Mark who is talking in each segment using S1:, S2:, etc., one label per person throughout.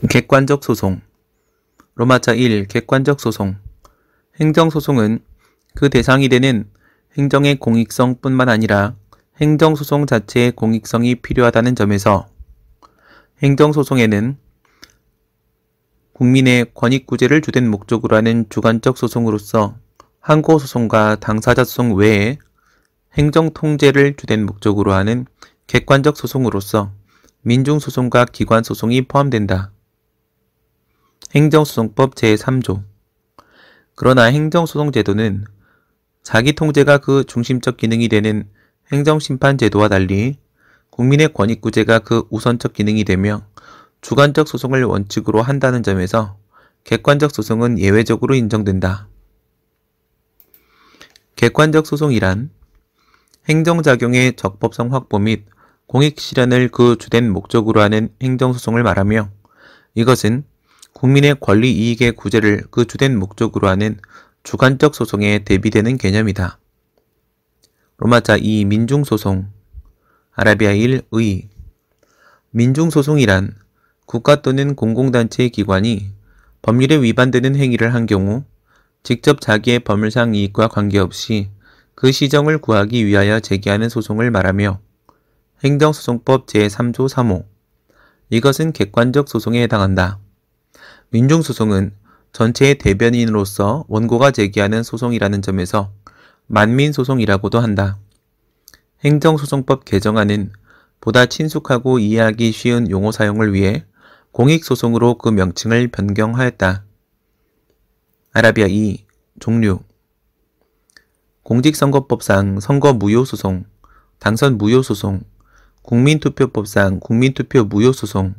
S1: 객관적 소송. 로마자 1. 객관적 소송. 행정소송은 그 대상이 되는 행정의 공익성뿐만 아니라 행정소송 자체의 공익성이 필요하다는 점에서 행정소송에는 국민의 권익구제를 주된 목적으로 하는 주관적 소송으로서 항고소송과 당사자소송 외에 행정통제를 주된 목적으로 하는 객관적 소송으로서 민중소송과 기관소송이 포함된다. 행정소송법 제3조. 그러나 행정소송제도는 자기통제가 그 중심적 기능이 되는 행정심판제도와 달리 국민의 권익구제가 그 우선적 기능이 되며 주관적 소송을 원칙으로 한다는 점에서 객관적 소송은 예외적으로 인정된다. 객관적 소송이란 행정작용의 적법성 확보 및 공익실현을 그 주된 목적으로 하는 행정소송을 말하며 이것은 국민의 권리 이익의 구제를 그 주된 목적으로 하는 주관적 소송에 대비되는 개념이다. 로마자 2. 민중소송. 아라비아 1. 의. 민중소송이란 국가 또는 공공단체의 기관이 법률에 위반되는 행위를 한 경우 직접 자기의 법률상 이익과 관계없이 그 시정을 구하기 위하여 제기하는 소송을 말하며 행정소송법 제3조 3호. 이것은 객관적 소송에 해당한다. 민중소송은 전체의 대변인으로서 원고가 제기하는 소송이라는 점에서 만민소송이라고도 한다. 행정소송법 개정안은 보다 친숙하고 이해하기 쉬운 용어 사용을 위해 공익소송으로 그 명칭을 변경하였다. 아라비아 2. 종류. 공직선거법상 선거무효소송, 당선무효소송, 국민투표법상 국민투표 무효소송,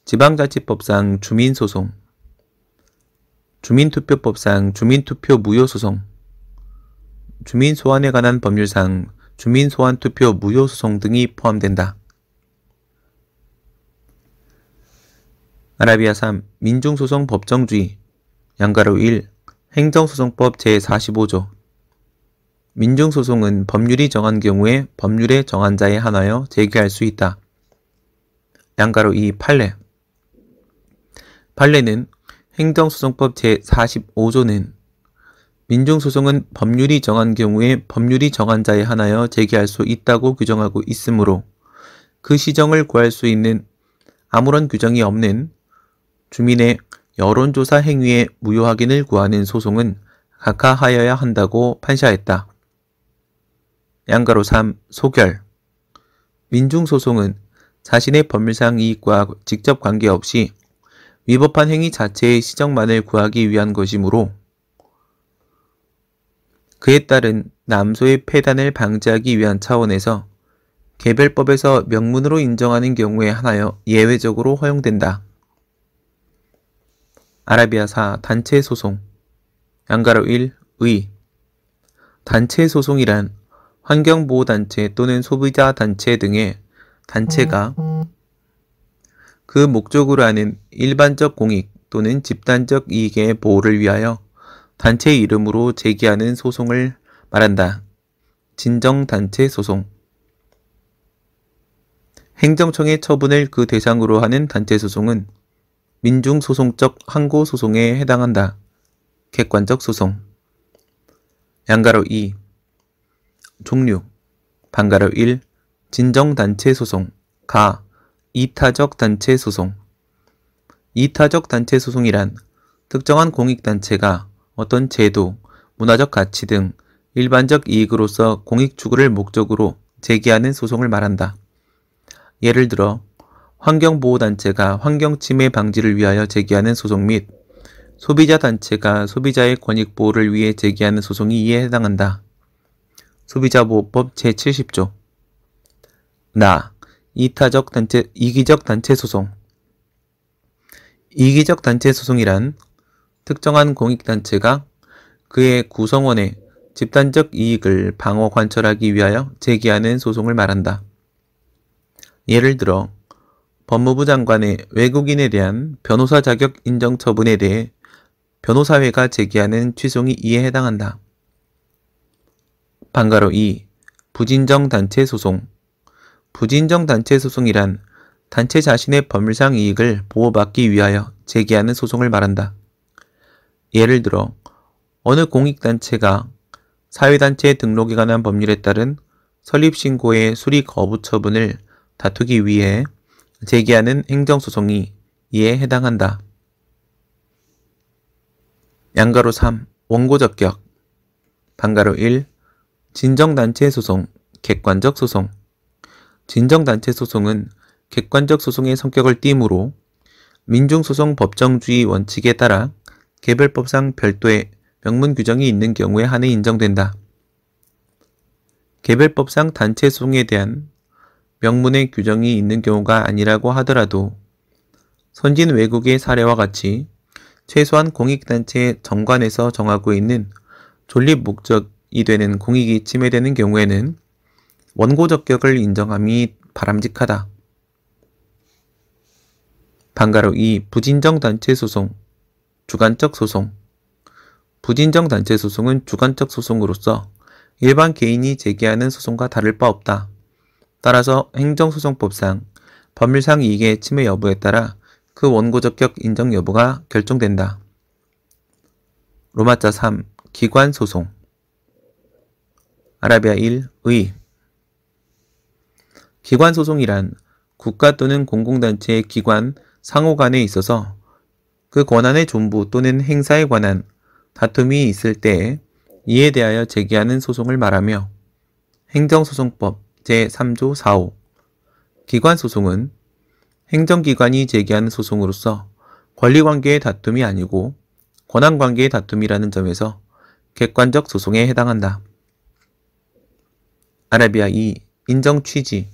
S1: 지방자치법상 주민소송, 주민투표법상 주민투표 무효소송, 주민소환에 관한 법률상 주민소환투표 무효소송 등이 포함된다. 아라비아 3. 민중소송 법정주의. 양가로 1. 행정소송법 제45조. 민중소송은 법률이 정한 경우에 법률의 정한 자에 한하여 제기할 수 있다. 양가로 2. 판례. 판례는 행정소송법 제45조는 민중소송은 법률이 정한 경우에 법률이 정한 자에 한하여 제기할 수 있다고 규정하고 있으므로 그 시정을 구할 수 있는 아무런 규정이 없는 주민의 여론조사 행위의 무효 확인을 구하는 소송은 각하하여야 한다고 판시하였다. 양가로 3. 소결. 민중소송은 자신의 법률상 이익과 직접 관계없이 위법한 행위 자체의 시정만을 구하기 위한 것이므로 그에 따른 남소의 폐단을 방지하기 위한 차원에서 개별법에서 명문으로 인정하는 경우에 한하여 예외적으로 허용된다. 아라비아 4. 단체소송. 양가로 1. 의. 단체소송이란 환경보호단체 또는 소비자단체 등의 단체가 그 목적으로 하는 일반적 공익 또는 집단적 이익의 보호를 위하여 단체 이름으로 제기하는 소송을 말한다. 진정단체 소송. 행정청의 처분을 그 대상으로 하는 단체소송은 민중소송적 항고소송에 해당한다. 객관적 소송. 양가로 2. 종류. 반가로 1. 진정단체 소송. 가. 이타적 단체 소송. 이타적 단체 소송이란 특정한 공익단체가 어떤 제도, 문화적 가치 등 일반적 이익으로서 공익 추구를 목적으로 제기하는 소송을 말한다. 예를 들어 환경보호단체가 환경침해 방지를 위하여 제기하는 소송 및 소비자단체가 소비자의 권익보호를 위해 제기하는 소송이 이에 해당한다. 소비자보호법 제70조. 이기적 단체 소송. 이기적 단체 소송이란 특정한 공익단체가 그의 구성원의 집단적 이익을 방어 관철하기 위하여 제기하는 소송을 말한다. 예를 들어 법무부 장관의 외국인에 대한 변호사 자격 인정 처분에 대해 변호사회가 제기하는 취소이 이에 해당한다. 반가로 2. 부진정 단체 소송. 부진정 단체 소송이란 단체 자신의 법률상 이익을 보호받기 위하여 제기하는 소송을 말한다. 예를 들어 어느 공익단체가 사회단체 등록에 관한 법률에 따른 설립신고의 수리 거부 처분을 다투기 위해 제기하는 행정소송이 이에 해당한다. 양가로 3. 원고적격. 반가로 1. 진정단체 소송, 객관적 소송. 진정단체 소송은 객관적 소송의 성격을 띠므로 민중소송 법정주의 원칙에 따라 개별법상 별도의 명문 규정이 있는 경우에 한해 인정된다. 개별법상 단체 소송에 대한 명문의 규정이 있는 경우가 아니라고 하더라도 선진 외국의 사례와 같이 최소한 공익단체의 정관에서 정하고 있는 존립 목적이 되는 공익이 침해되는 경우에는 원고적격을 인정함이 바람직하다. 반가로 2. 부진정단체 소송, 주관적 소송. 부진정단체 소송은 주관적 소송으로서 일반 개인이 제기하는 소송과 다를 바 없다. 따라서 행정소송법상 법률상 이익의 침해 여부에 따라 그 원고적격 인정 여부가 결정된다. 로마자 3. 기관소송. 아라비아 1. 의. 기관소송이란 국가 또는 공공단체의 기관, 상호 간에 있어서 그 권한의 존부 또는 행사에 관한 다툼이 있을 때에 이에 대하여 제기하는 소송을 말하며 행정소송법 제3조 4호 기관소송은 행정기관이 제기하는 소송으로서 권리관계의 다툼이 아니고 권한관계의 다툼이라는 점에서 객관적 소송에 해당한다. 아라비아 2. 인정취지.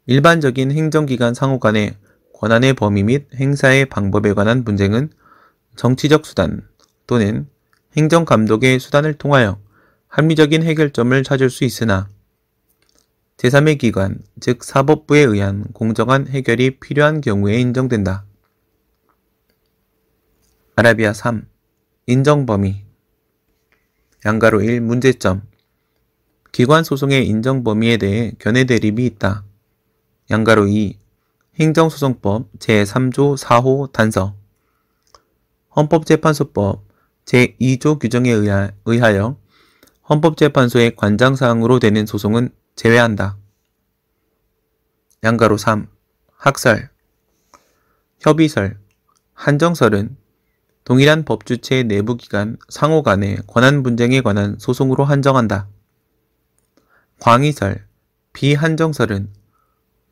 S1: 일반적인 행정기관 상호 간의 권한의 범위 및 행사의 방법에 관한 분쟁은 정치적 수단 또는 행정감독의 수단을 통하여 합리적인 해결점을 찾을 수 있으나 제3의 기관, 즉 사법부에 의한 공정한 해결이 필요한 경우에 인정된다. 아라비아 3. 인정범위. 양가로 1. 문제점. 기관소송의 인정범위에 대해 견해 대립이 있다. 양가로 2. 행정소송법 제3조 4호 단서. 헌법재판소법 제2조 규정에 의하여 헌법재판소의 관장사항으로 되는 소송은 제외한다. 양가로 3. 학설. 협의설, 한정설은 동일한 법주체 내부기관 상호 간의 권한 분쟁에 관한 소송으로 한정한다. 광의설, 비한정설은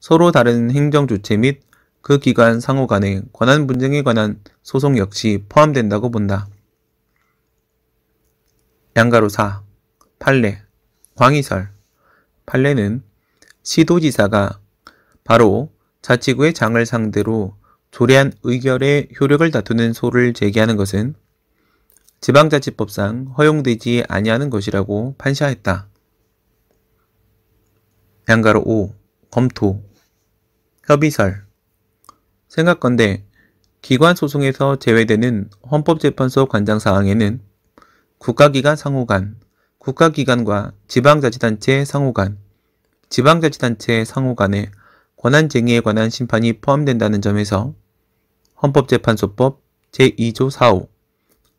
S1: 서로 다른 행정주체 및 그 기관 상호 간의 권한 분쟁에 관한 소송 역시 포함된다고 본다. 양가로 4. 판례. 광의설. 판례는 시도지사가 바로 자치구의 장을 상대로 조례한 의결의 효력을 다투는 소를 제기하는 것은 지방자치법상 허용되지 아니하는 것이라고 판시하였다. 양가로 5. 검토. 협의설. 생각건대 기관소송에서 제외되는 헌법재판소 관장사항에는 국가기관 상호간, 국가기관과 지방자치단체 상호간, 지방자치단체 상호간의 권한쟁의에 관한 심판이 포함된다는 점에서 헌법재판소법 제2조 4호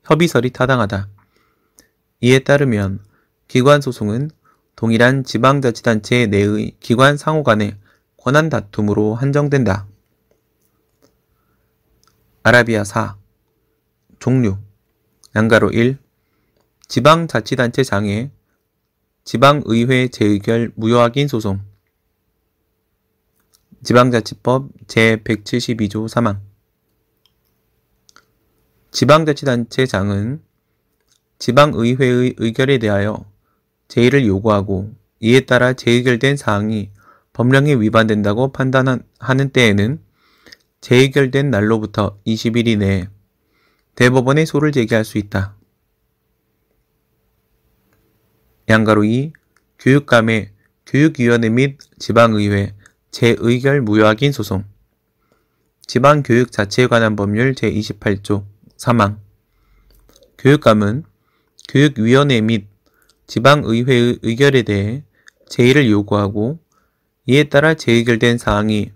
S1: 협의설이 타당하다. 이에 따르면 기관소송은 동일한 지방자치단체 내의 기관 상호간의 권한 다툼으로 한정된다. 아라비아 4. 종류. 양가로 1. 지방자치단체 장애, 지방의회 재의결 무효확인 소송. 지방자치법 제172조 3항. 지방자치단체 장은 지방의회의 의결에 대하여 제의를 요구하고 이에 따라 재의결된 사항이 법령에 위반된다고 판단하는 때에는 재의결된 날로부터 20일 이내에 대법원에 소를 제기할 수 있다. 양가로 2. 교육감의 교육위원회 및 지방의회 재의결 무효확인 소송. 지방교육 자체에 관한 법률 제28조 3항. 교육감은 교육위원회 및 지방의회의 의결에 대해 제의를 요구하고 이에 따라 재의결된 사항이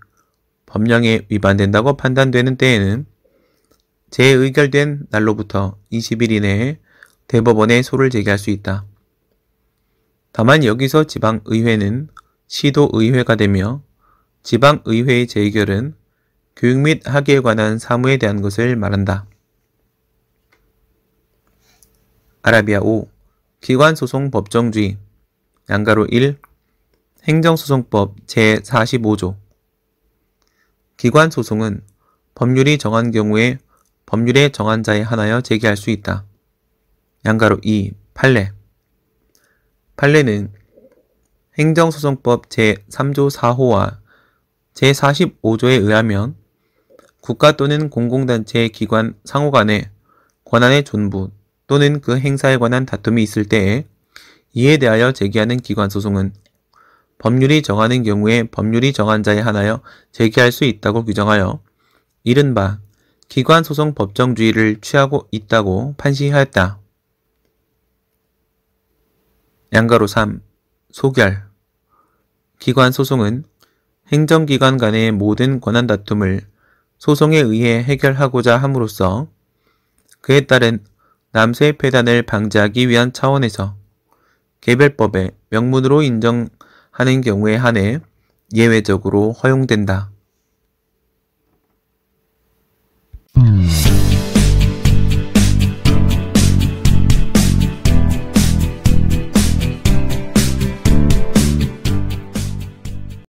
S1: 법령에 위반된다고 판단되는 때에는 재의결된 날로부터 20일 이내에 대법원에 소를 제기할 수 있다. 다만 여기서 지방의회는 시도의회가 되며 지방의회의 재의결은 교육 및 학예에 관한 사무에 대한 것을 말한다. 아라비아 5. 기관소송 법정주의 양가로 1. 행정소송법 제45조 기관소송은 법률이 정한 경우에 법률에 정한 자에 한하여 제기할 수 있다. 양가로 2. 판례 판례는 행정소송법 제3조 4호와 제45조에 의하면 국가 또는 공공단체의 기관 상호 간에 권한의 존부 또는 그 행사에 관한 다툼이 있을 때에 이에 대하여 제기하는 기관소송은 법률이 정하는 경우에 법률이 정한 자에 한하여 제기할 수 있다고 규정하여 이른바 기관소송 법정주의를 취하고 있다고 판시하였다. 양가로 3. 소결 기관소송은 행정기관 간의 모든 권한 다툼을 소송에 의해 해결하고자 함으로써 그에 따른 남소의 폐단을 방지하기 위한 차원에서 개별법에 명문으로 인정하는 경우에 한해 예외적으로 허용된다.